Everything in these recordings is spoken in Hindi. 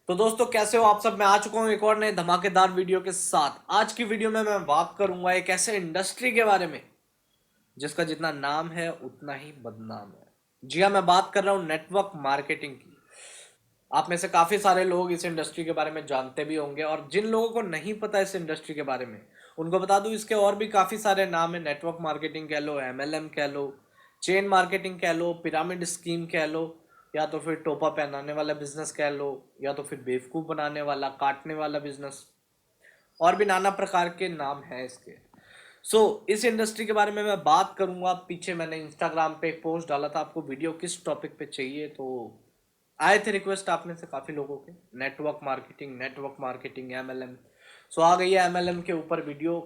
तो दोस्तों कैसे हो आप सब। मैं आ चुका हूँ एक और नए धमाकेदार वीडियो के साथ। आज की वीडियो में मैं बात करूंगा एक ऐसे इंडस्ट्री के बारे में जिसका जितना नाम है उतना ही बदनाम है। जी हाँ, मैं बात कर रहा हूँ नेटवर्क मार्केटिंग की। आप में से काफी सारे लोग इस इंडस्ट्री के बारे में जानते भी होंगे, और जिन लोगों को नहीं पता इस इंडस्ट्री के बारे में उनको बता दूं, इसके और भी काफी सारे नाम है। नेटवर्क मार्केटिंग कह लो, एमएलएम कह लो, चेन मार्केटिंग कह लो, पिरामिड स्कीम कह लो, या तो फिर टोपा पहनाने वाला बिजनेस कह लो, या तो फिर बेवकूफ बनाने वाला, काटने वाला बिजनेस, और भी नाना प्रकार के नाम हैं इसके। इस इंडस्ट्री के बारे में मैं बात करूंगा। पीछे मैंने इंस्टाग्राम पे एक पोस्ट डाला था, आपको वीडियो किस टॉपिक पे चाहिए, तो आए थे रिक्वेस्ट आप में से काफ़ी लोगों के, नेटवर्क मार्केटिंग एमएलएम। आ गई है एमएलएम के ऊपर वीडियो।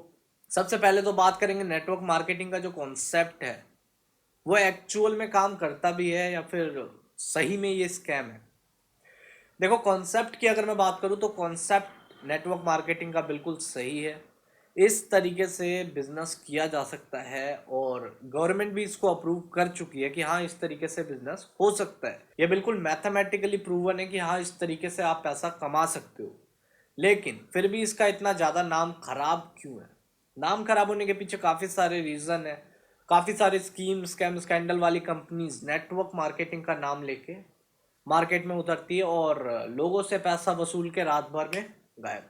सबसे पहले तो बात करेंगे नेटवर्क मार्केटिंग का जो कॉन्सेप्ट है वो एक्चुअल में काम करता भी है या फिर सही में ये स्कैम है। देखो, कॉन्सेप्ट की अगर मैं बात करूं तो कॉन्सेप्ट नेटवर्क मार्केटिंग का बिल्कुल सही है। इस तरीके से बिजनेस किया जा सकता है और गवर्नमेंट भी इसको अप्रूव कर चुकी है कि हाँ, इस तरीके से बिजनेस हो सकता है। ये बिल्कुल मैथमेटिकली प्रूवन है कि हाँ, इस तरीके से आप पैसा कमा सकते हो। लेकिन फिर भी इसका इतना ज़्यादा नाम खराब क्यों है? नाम खराब होने के पीछे काफ़ी सारे रीज़न है। काफ़ी सारे स्कीम, स्कैम, स्कैंडल वाली कंपनीज नेटवर्क मार्केटिंग का नाम लेके मार्केट में उतरती है और लोगों से पैसा वसूल के रात भर में गायब।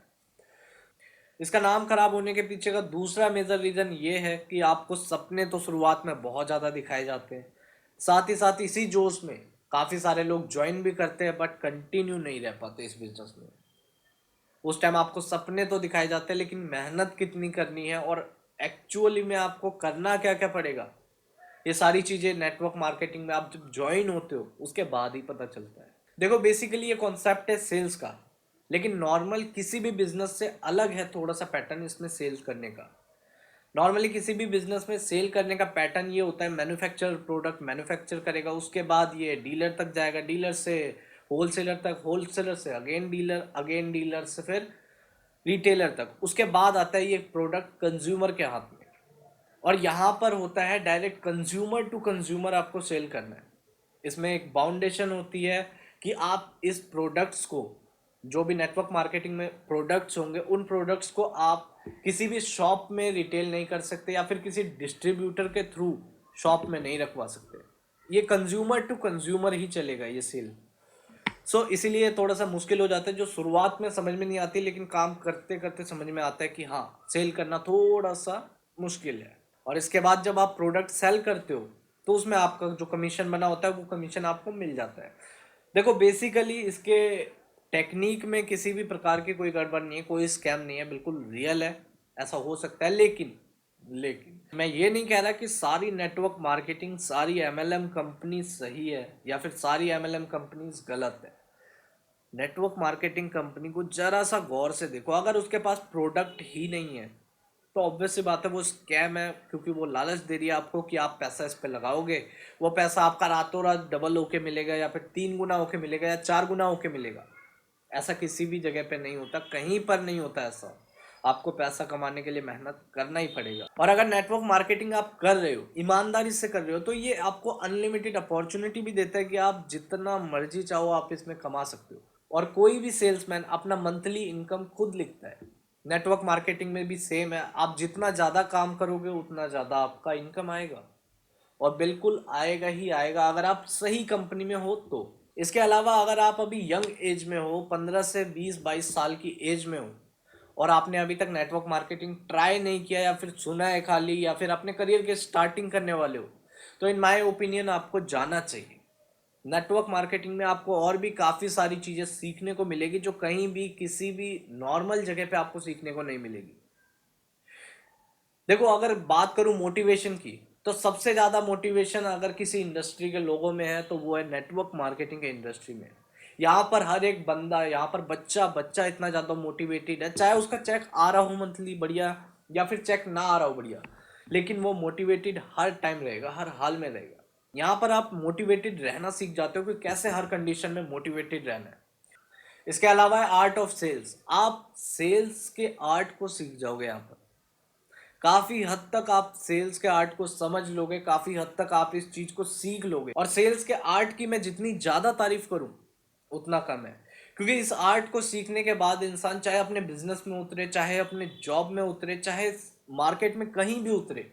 इसका नाम खराब होने के पीछे का दूसरा मेजर रीजन ये है कि आपको सपने तो शुरुआत में बहुत ज़्यादा दिखाए जाते हैं, साथ ही साथ इसी जोश में काफ़ी सारे लोग ज्वाइन भी करते हैं बट कंटिन्यू नहीं रह पाते इस बिजनेस में। उस टाइम आपको सपने तो दिखाए जाते हैं, लेकिन मेहनत कितनी करनी है और एक्चुअली में आपको करना क्या क्या पड़ेगा, ये सारी चीज़ें नेटवर्क मार्केटिंग में आप जब ज्वाइन होते हो उसके बाद ही पता चलता है। देखो, बेसिकली ये कॉन्सेप्ट है सेल्स का, लेकिन नॉर्मल किसी भी बिजनेस से अलग है थोड़ा सा पैटर्न इसमें सेल्स करने का। नॉर्मली किसी भी बिजनेस में सेल करने का पैटर्न ये होता है, मैन्युफैक्चर प्रोडक्ट मैन्युफैक्चर करेगा, उसके बाद ये डीलर तक जाएगा, डीलर से होलसेलर तक, होलसेलर से अगेन डीलर से फिर रिटेलर तक, उसके बाद आता है ये प्रोडक्ट कंज्यूमर के हाथ में। और यहाँ पर होता है डायरेक्ट कंज्यूमर टू कंज्यूमर आपको सेल करना है। इसमें एक बाउंडेशन होती है कि आप इस प्रोडक्ट्स को, जो भी नेटवर्क मार्केटिंग में प्रोडक्ट्स होंगे, उन प्रोडक्ट्स को आप किसी भी शॉप में रिटेल नहीं कर सकते या फिर किसी डिस्ट्रीब्यूटर के थ्रू शॉप में नहीं रखवा सकते। ये कंज्यूमर टू कंज्यूमर ही चलेगा ये सेल। इसीलिए थोड़ा सा मुश्किल हो जाता है, जो शुरुआत में समझ में नहीं आती, लेकिन काम करते करते समझ में आता है कि हाँ, सेल करना थोड़ा सा मुश्किल है। और इसके बाद जब आप प्रोडक्ट सेल करते हो तो उसमें आपका जो कमीशन बना होता है वो कमीशन आपको मिल जाता है। देखो, बेसिकली इसके टेक्निक में किसी भी प्रकार की कोई गड़बड़ नहीं है, कोई स्कैम नहीं है, बिल्कुल रियल है। ऐसा हो सकता है, लेकिन मैं ये नहीं कह रहा कि सारी नेटवर्क मार्केटिंग, सारी एमएलएम कंपनी सही है या फिर सारी एमएलएम कंपनीज गलत है। नेटवर्क मार्केटिंग कंपनी को जरा सा गौर से देखो। अगर उसके पास प्रोडक्ट ही नहीं है तो ऑब्वियस सी बात है वो स्कैम है, क्योंकि वो लालच दे रही है आपको कि आप पैसा इस पे लगाओगे, वो पैसा आपका रातों रात डबल होके मिलेगा या फिर 3 गुना होके मिलेगा या 4 गुना होके मिलेगा। ऐसा किसी भी जगह पे नहीं होता, कहीं पर नहीं होता ऐसा। आपको पैसा कमाने के लिए मेहनत करना ही पड़ेगा। और अगर नेटवर्क मार्केटिंग आप कर रहे हो, ईमानदारी से कर रहे हो, तो ये आपको अनलिमिटेड अपॉर्चुनिटी भी देता है कि आप जितना मर्जी चाहो आप इसमें कमा सकते हो। और कोई भी सेल्समैन अपना मंथली इनकम खुद लिखता है। नेटवर्क मार्केटिंग में भी सेम है, आप जितना ज़्यादा काम करोगे उतना ज़्यादा आपका इनकम आएगा, और बिल्कुल आएगा ही आएगा अगर आप सही कंपनी में हो तो। इसके अलावा अगर आप अभी यंग एज में हो, 15 से 20 22 साल की एज में हो, और आपने अभी तक नेटवर्क मार्केटिंग ट्राई नहीं किया या फिर सुना है खाली, या फिर अपने करियर के स्टार्टिंग करने वाले हो, तो इन माय ओपिनियन आपको जाना चाहिए। नेटवर्क मार्केटिंग में आपको और भी काफ़ी सारी चीज़ें सीखने को मिलेगी जो कहीं भी किसी भी नॉर्मल जगह पे आपको सीखने को नहीं मिलेगी। देखो, अगर बात करूं मोटिवेशन की, तो सबसे ज़्यादा मोटिवेशन अगर किसी इंडस्ट्री के लोगों में है तो वो है नेटवर्क मार्केटिंग के इंडस्ट्री में। यहाँ पर हर एक बंदा, यहाँ पर बच्चा बच्चा इतना ज़्यादा मोटिवेटेड है, चाहे उसका चेक आ रहा हो मंथली बढ़िया या फिर चेक ना आ रहा हो बढ़िया, लेकिन वो मोटिवेटेड हर टाइम रहेगा, हर हाल में रहेगा। यहाँ पर आप मोटिवेटेड रहना सीख जाते हो कि कैसे हर कंडीशन में मोटिवेटेड रहना है। इसके अलावा है आर्ट ऑफ सेल्स। आप सेल्स के आर्ट को सीख जाओगे यहाँ पर। काफी हद तक आप सेल्स के आर्ट को समझ लोगे, काफी हद तक आप इस चीज को सीख लोगे। और सेल्स के आर्ट की मैं जितनी ज्यादा तारीफ करूं उतना कम है, क्योंकि इस आर्ट को सीखने के बाद इंसान चाहे अपने बिजनेस में उतरे, चाहे अपने जॉब में उतरे, चाहे मार्केट में कहीं भी उतरे,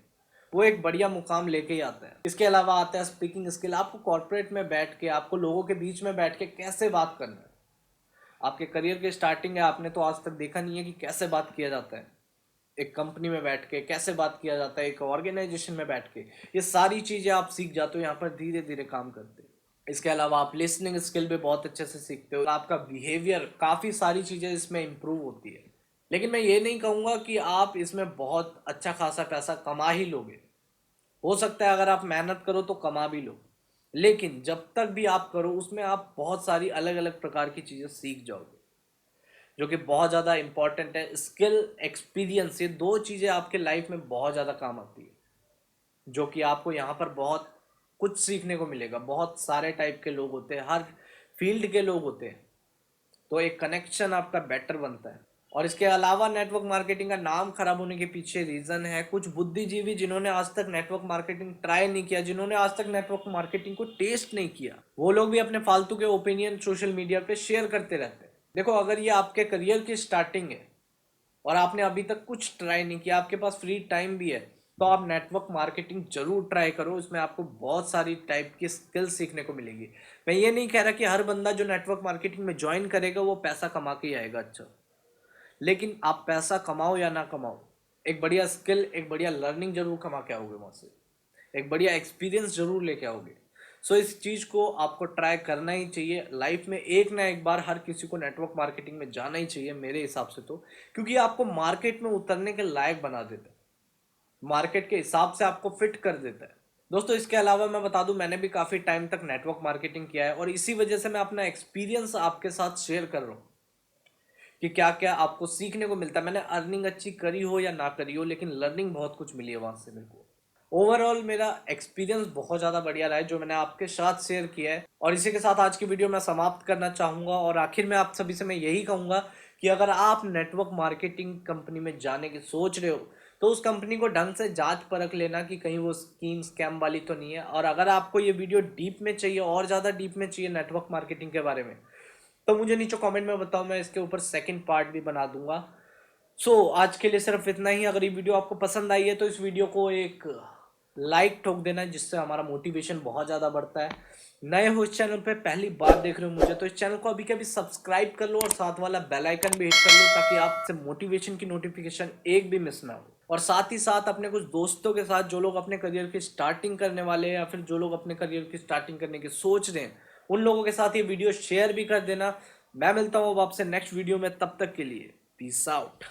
वो एक बढ़िया मुकाम लेके ही आता है। इसके अलावा आता है स्पीकिंग स्किल। आपको कॉर्पोरेट में बैठ के, आपको लोगों के बीच में बैठ के कैसे बात करना है। आपके करियर के स्टार्टिंग है, आपने तो आज तक देखा नहीं है कि कैसे बात किया जाता है एक कंपनी में बैठ के, कैसे बात किया जाता है एक ऑर्गेनाइजेशन में बैठ के। ये सारी चीज़ें आप सीख जाते हो यहाँ पर धीरे धीरे काम करते हो। इसके अलावा आप लिसनिंग स्किल भी बहुत अच्छे से सीखते हो, आपका बिहेवियर, काफ़ी सारी चीज़ें इसमें इम्प्रूव होती है। लेकिन मैं ये नहीं कहूँगा कि आप इसमें बहुत अच्छा खासा पैसा कमा ही लोगे। हो सकता है अगर आप मेहनत करो तो कमा भी लो, लेकिन जब तक भी आप करो उसमें आप बहुत सारी अलग अलग प्रकार की चीज़ें सीख जाओगे, जो कि बहुत ज़्यादा इंपॉर्टेंट है। स्किल, एक्सपीरियंस, ये दो चीज़ें आपके लाइफ में बहुत ज़्यादा काम आती है, जो कि आपको यहाँ पर बहुत कुछ सीखने को मिलेगा। बहुत सारे टाइप के लोग होते हैं, हर फील्ड के लोग होते हैं, तो एक कनेक्शन आपका बेटर बनता है। और इसके अलावा नेटवर्क मार्केटिंग का नाम खराब होने के पीछे रीज़न है कुछ बुद्धिजीवी जिन्होंने आज तक नेटवर्क मार्केटिंग ट्राई नहीं किया, जिन्होंने आज तक नेटवर्क मार्केटिंग को टेस्ट नहीं किया। वो लोग भी अपने फालतू के ओपिनियन सोशल मीडिया पे शेयर करते रहते हैं। देखो, अगर ये आपके करियर की स्टार्टिंग है और आपने अभी तक कुछ ट्राई नहीं किया, आपके पास फ्री टाइम भी है, तो आप नेटवर्क मार्केटिंग जरूर ट्राई करो। इसमें आपको बहुत सारी टाइप की स्किल सीखने को मिलेगी। मैं ये नहीं कह रहा कि हर बंदा जो नेटवर्क मार्केटिंग में ज्वाइन करेगा वो पैसा कमा के ही आएगा, अच्छा, लेकिन आप पैसा कमाओ या ना कमाओ, एक बढ़िया स्किल, एक बढ़िया लर्निंग जरूर कमा के आओगे वहाँ से, एक बढ़िया एक्सपीरियंस जरूर लेके आओगे। सो इस चीज़ को आपको ट्राई करना ही चाहिए लाइफ में। एक ना एक बार हर किसी को नेटवर्क मार्केटिंग में जाना ही चाहिए मेरे हिसाब से तो, क्योंकि आपको मार्केट में उतरने के लायक बना देता है, मार्केट के हिसाब से आपको फिट कर देता है। दोस्तों, इसके अलावा मैं बता दूं, मैंने भी काफ़ी टाइम तक नेटवर्क मार्केटिंग किया है और इसी वजह से मैं अपना एक्सपीरियंस आपके साथ शेयर कर रहा हूँ कि क्या क्या आपको सीखने को मिलता है। मैंने अर्निंग अच्छी करी हो या ना करी हो, लेकिन लर्निंग बहुत कुछ मिली है वहाँ से मेरे को। ओवरऑल मेरा एक्सपीरियंस बहुत ज़्यादा बढ़िया रहा है जो मैंने आपके साथ शेयर किया है। और इसी के साथ आज की वीडियो मैं समाप्त करना चाहूँगा और आखिर में आप सभी से मैं यही कहूँगा कि अगर आप नेटवर्क मार्केटिंग कंपनी में जाने की सोच रहे हो तो उस कंपनी को ढंग से जांच परख लेना कि कहीं वो स्कीम स्कैम वाली तो नहीं है। और अगर आपको ये वीडियो डीप में चाहिए, और ज़्यादा डीप में चाहिए नेटवर्क मार्केटिंग के बारे में, तो मुझे नीचे कमेंट में बताओ, मैं इसके ऊपर सेकंड पार्ट भी बना दूंगा। आज के लिए सिर्फ इतना ही। अगर ये वीडियो आपको पसंद आई है तो इस वीडियो को एक लाइक ठोक देना, जिससे हमारा मोटिवेशन बहुत ज़्यादा बढ़ता है। नए हो इस चैनल पे, पहली बार देख रहे हो मुझे, तो इस चैनल को अभी के अभी सब्सक्राइब कर लो और साथ वाला बेल आइकन भी हिट कर लो, ताकि आपसे मोटिवेशन की नोटिफिकेशन एक भी मिस ना हो। और साथ ही साथ अपने कुछ दोस्तों के साथ जो लोग अपने करियर की स्टार्टिंग करने वाले हैं, या फिर जो लोग अपने करियर की स्टार्टिंग करने की सोच रहे हैं, उन लोगों के साथ ये वीडियो शेयर भी कर देना। मैं मिलता हूँ अब आपसे नेक्स्ट वीडियो में, तब तक के लिए पीस आउट।